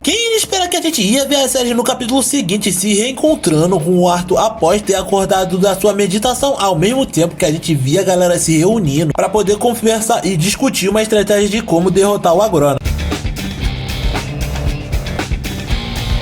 Quem iria esperar que a gente ia ver a série no capítulo seguinte se reencontrando com o Arthur após ter acordado da sua meditação, ao mesmo tempo que a gente via a galera se reunindo para poder conversar e discutir uma estratégia de como derrotar o Agrona.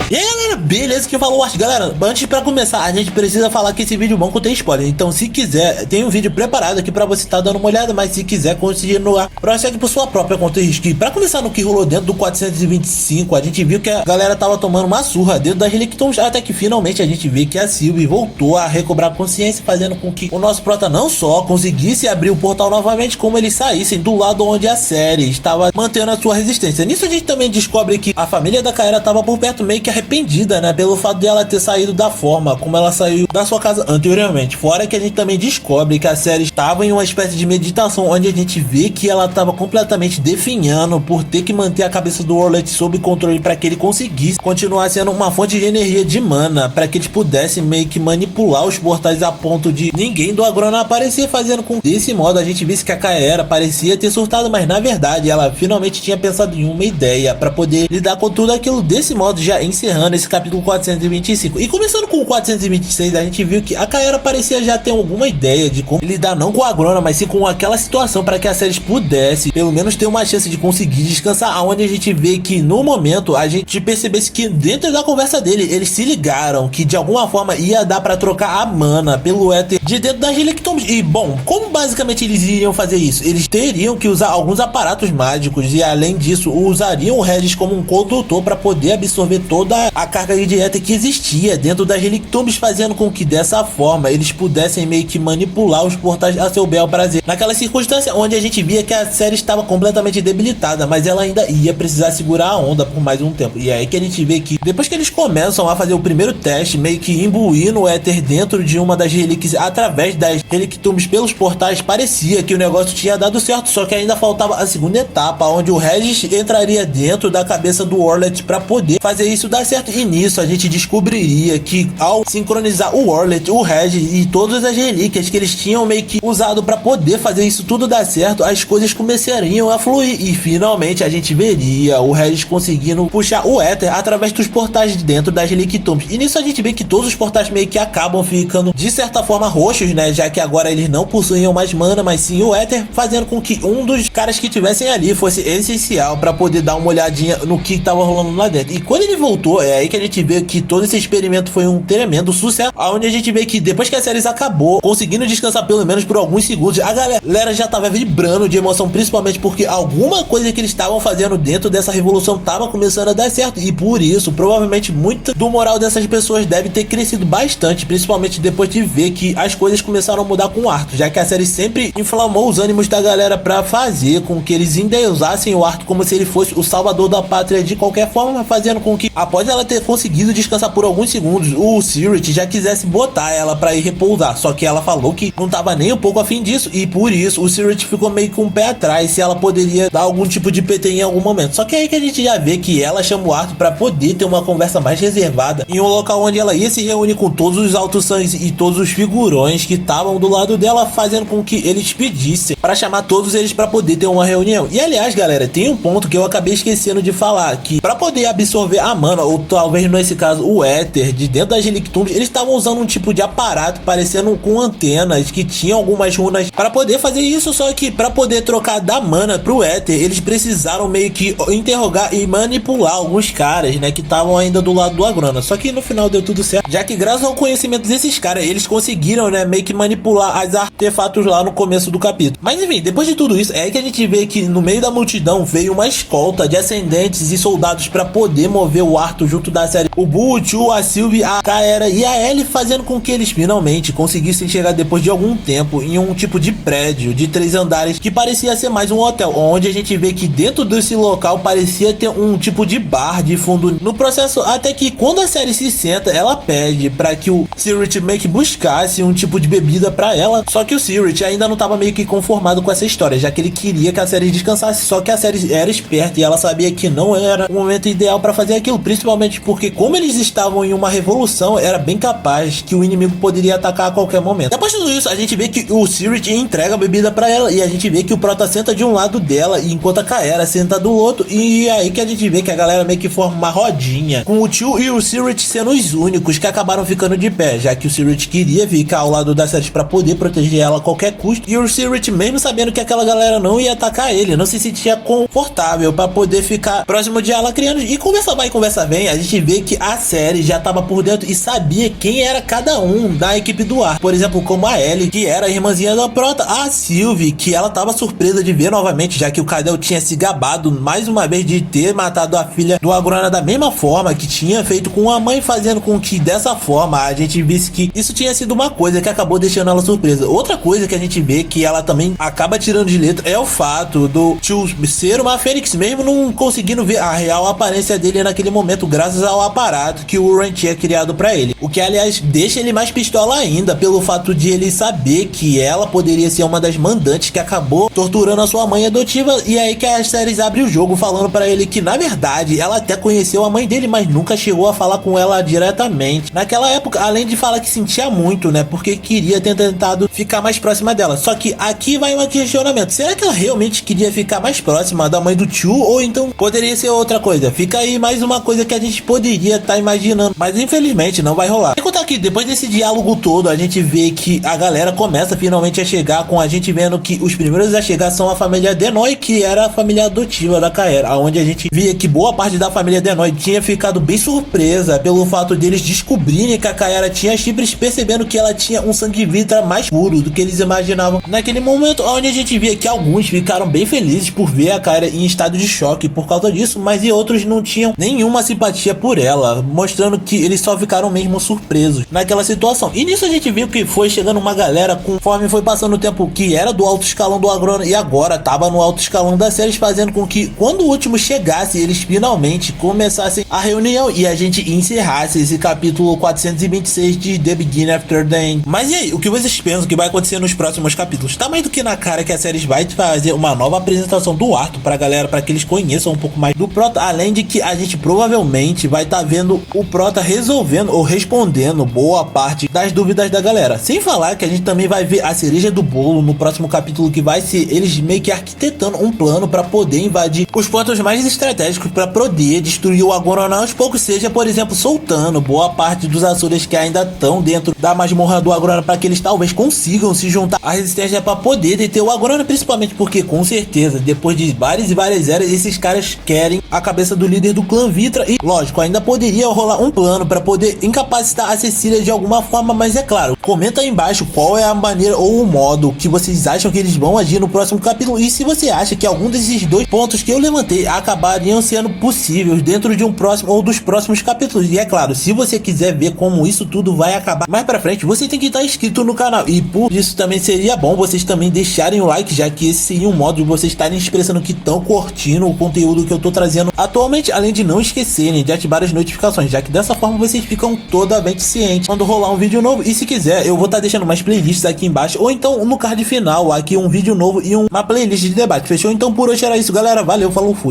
E aí galera, beleza que falou Arthur. Galera, antes pra começar, a gente precisa falar que esse vídeo bom contém spoiler. Então se quiser, tem um vídeo preparado aqui pra você tá dando uma olhada. Mas se quiser continuar, prossegue por sua própria conta e risco. E pra começar no que rolou dentro do 425, a gente viu que a galera tava tomando uma surra dentro da Relictons. Até que finalmente a gente vê que a Sylvie voltou a recobrar consciência, fazendo com que o nosso prota não só conseguisse abrir o portal novamente, como eles saíssem do lado onde a série estava mantendo a sua resistência. Nisso a gente também descobre que a família da Kaera tava por perto, meio que arrependida, né, pelo fato de ela ter saído da forma como ela saiu da sua casa anteriormente. Fora que a gente também descobre que a série estava em uma espécie de meditação, onde a gente vê que ela estava completamente definhando por ter que manter a cabeça do Orlet sob controle para que ele conseguisse continuar sendo uma fonte de energia de mana, para que eles pudessem meio que manipular os portais a ponto de ninguém do Agrona aparecer, fazendo com que desse modo a gente visse que a Kaera parecia ter surtado, mas na verdade ela finalmente tinha pensado em uma ideia para poder lidar com tudo aquilo. Desse modo, já encerrando esse capítulo 425 e começando com o 426, a gente viu que a Kaera parecia já ter alguma ideia de como lidar não com a Agrona, mas sim com aquela situação, para que a série pudesse pelo menos ter uma chance de conseguir descansar, aonde a gente vê que no momento a gente percebesse que dentro da conversa dele, eles se ligaram que de alguma forma ia dar para trocar a mana pelo éter de dentro das Relictons. E bom, como basicamente eles iriam fazer isso? Eles teriam que usar alguns aparatos mágicos e além disso usariam o Regis como um condutor para poder absorver toda a carga de éter que existia dentro das Relictons, fazendo com que dessa forma eles pudessem meio que manipular os portais a seu bel prazer. Naquela circunstância onde a gente via que a série estava completamente debilitada, mas ela ainda ia precisar segurar a onda por mais um tempo. E é aí que a gente vê que depois que eles começam a fazer o primeiro teste, meio que imbuindo o éter dentro de uma das relíquias através das Relictons pelos portais, parecia que o negócio tinha dado certo, só que ainda faltava a segunda etapa, onde o Regis entraria dentro da cabeça do Orlet para poder fazer isso dar certo. E nisso a gente descobriria que ao sincronizar o Orlet, o Regis e todas as relíquias que eles tinham meio que usado para poder fazer isso tudo dar certo, as coisas começariam a fluir e finalmente a gente veria o Regis conseguindo puxar o éter através dos portais de dentro das Relictons. E nisso a gente vê que todos os portais meio que acabam ficando de certa forma roxos, né, já que agora eles não possuíam mais mana, mas sim o éter, fazendo com que um dos caras que tivessem ali fosse essencial para poder dar uma olhadinha no que estava rolando lá dentro. E quando ele voltou, é aí que a gente vê que todo esse experimento foi um tremendo sucesso, onde a gente vê que depois que a série acabou, conseguindo descansar pelo menos por alguns segundos, a galera já tava vibrando de emoção, principalmente porque alguma coisa que eles estavam fazendo dentro dessa revolução tava começando a dar certo, e por isso, provavelmente, muito do moral dessas pessoas deve ter crescido bastante, principalmente depois de ver que as coisas começaram a mudar com o Arthur, já que a série sempre inflamou os ânimos da galera pra fazer com que eles endeusassem o Arthur como se ele fosse o salvador da pátria de qualquer forma, fazendo com que, após ela ter conseguido descansar por alguns segundos, o Sirit já quisesse botar ela pra ir repousar, só que ela falou que não tava nem um pouco afim disso, e por isso o Sirit ficou meio com o pé atrás se ela poderia dar algum tipo de PT em algum momento. Só que é aí que a gente já vê que ela chama o Arthur pra poder ter uma conversa mais reservada em um local onde ela ia se reunir com todos os altos sangues e todos os figurões que estavam do lado dela, fazendo com que eles pedissem para chamar todos eles para poder ter uma reunião. E aliás, galera, tem um ponto que eu acabei esquecendo de falar, que para poder absorver a mana, ou talvez nesse caso o éter de dentro das Relictons, eles estavam usando um tipo de aparato parecendo com antenas que tinham algumas runas para poder fazer isso. Só que para poder trocar da mana pro éter, eles precisaram meio que interrogar e manipular alguns caras, né, que estavam ainda do lado do Agrona. Só que no final deu tudo certo, já que graças ao conhecimento desses caras, eles conseguiram, né, meio que manipular as artefatos lá no começo do capítulo. Mas enfim, depois de tudo isso, é aí que a gente vê que no meio da multidão veio uma escolta de ascendentes e soldados para poder mover o Arthur junto da série. O Butch, a Sylvie, a Kaera e a Ellie, fazendo com que eles finalmente conseguissem chegar depois de algum tempo em um tipo de prédio de 3 andares que parecia ser mais um hotel, onde a gente vê que dentro desse local parecia ter um tipo de bar de fundo no processo, até que quando a série se senta, ela pede para que o Sirit meio que buscasse um tipo de bebida para ela, só que o Sirit ainda não estava meio que conformado com essa história, já que ele queria que a série descansasse, só que a série era esperta e ela sabia que não era o momento ideal para fazer aquilo, principalmente porque como eles estavam em uma revolução, era bem capaz que o inimigo poderia atacar a qualquer momento. Depois de tudo isso, a gente vê que o Sirich entrega a bebida pra ela, e a gente vê que o Prota senta de um lado dela, enquanto a Kaera senta do outro, e aí que a gente vê que a galera meio que forma uma rodinha, com o Tio e o Sirich sendo os únicos que acabaram ficando de pé, já que o Sirich queria ficar ao lado da Ceres pra poder proteger ela a qualquer custo, e o Sirich, mesmo sabendo que aquela galera não ia atacar ele, não se sentia confortável pra poder ficar próximo de Alacrianos. E conversa vai, conversa vem, a gente vê que a Ceres já tava por dentro e sabia quem era cada um da equipe do ar. Por exemplo, como a Ellie, que era a irmãzinha da Prota, a Sylvie, que ela tava surpresa de ver novamente, já que o Cadel tinha se gabado mais uma vez de ter matado a filha do Agrona da mesma forma que tinha feito com a mãe, fazendo com que dessa forma a gente visse que isso tinha sido uma coisa que acabou deixando ela surpresa. Outra coisa que a gente vê que ela também acaba tirando de letra é o fato do Tio ser uma Fênix, mesmo não conseguindo ver a real aparência dele naquele momento, graças ao aparato que o Ren tinha criado pra ele. O que, aliás, deixa ele mais pistola ainda, pelo fato de ele saber que ela poderia ser uma das mandantes que acabou torturando a sua mãe adotiva, e aí que a Ceres abre o jogo falando pra ele que, na verdade, ela até conheceu a mãe dele, mas nunca chegou a falar com ela diretamente. Naquela época, além de falar que sentia muito, né, porque queria ter tentado ficar mais próxima dela. Só que aqui vai um questionamento: será que ela realmente queria ficar mais próxima da mãe do Tio, ou então poderia ser outra coisa? Fica aí mais uma coisa que a gente poderia estar imaginando, mas infelizmente não vai rolar. Sem contar que depois desse diálogo todo, a gente vê que a galera começa finalmente a chegar, com a gente vendo que os primeiros a chegar são a família Denoy, que era a família adotiva da Kaera, onde a gente via que boa parte da família Denoy tinha ficado bem surpresa pelo fato deles descobrirem que a Kaera tinha chifres, percebendo que ela tinha um sangue vitra mais puro do que eles imaginavam naquele momento, onde a gente via que alguns ficaram bem felizes por ver a Kaera em estado de choque por causa disso, mas e outros não tinham nenhuma simpatia por ela, mostrando que eles só ficaram mesmo surpresos naquela situação. E nisso a gente viu que foi chegando uma galera, conforme foi passando o tempo, que era do alto escalão do Agrona e agora tava no alto escalão da Ceres, fazendo com que quando o último chegasse, eles finalmente começassem a reunião e a gente encerrasse esse capítulo 426 de The Beginning After the End. Mas e aí, o que vocês pensam que vai acontecer nos próximos capítulos? Tá mais do que na cara que a Ceres vai fazer uma nova apresentação do Arthur pra galera, pra que eles conheçam um pouco mais do Prota, além de que a gente provavelmente vai estar vendo o Prota resolvendo ou respondendo boa parte das dúvidas da galera. Sem falar que a gente também vai ver a cereja do bolo no próximo capítulo, que vai ser eles meio que arquitetando um plano para poder invadir os pontos mais estratégicos para poder destruir o Agrona aos poucos, seja, por exemplo, soltando boa parte dos Asuras que ainda estão dentro da masmorra do Agrona, para que eles talvez consigam se juntar à resistência para poder deter o Agrona, principalmente porque, com certeza, depois de várias e várias eras, esses caras querem a cabeça do líder do clã Vitra e, lógico, ainda poderia rolar um plano para poder incapacitar a Cecília de alguma forma, mas é claro, comenta aí embaixo qual é a maneira ou o modo que vocês acham que eles vão agir no próximo capítulo, e se você acha que algum desses dois pontos que eu levantei acabariam sendo possíveis dentro de um próximo ou dos próximos capítulos. E é claro, se você quiser ver como isso tudo vai acabar mais pra frente, você tem que estar inscrito no canal, e por isso também seria bom vocês também deixarem o like, já que esse seria um modo de vocês estarem expressando que estão curtindo o conteúdo que eu tô trazendo atualmente, além de não esquecerem de ativar as notificações, já que dessa forma vocês ficam totalmente cientes quando rolar um vídeo novo. E se quiser, eu vou estar deixando mais playlists aqui embaixo, ou então no card final aqui um vídeo novo e uma playlist de debate, fechou? Então por hoje era isso, galera, valeu, falou, fui.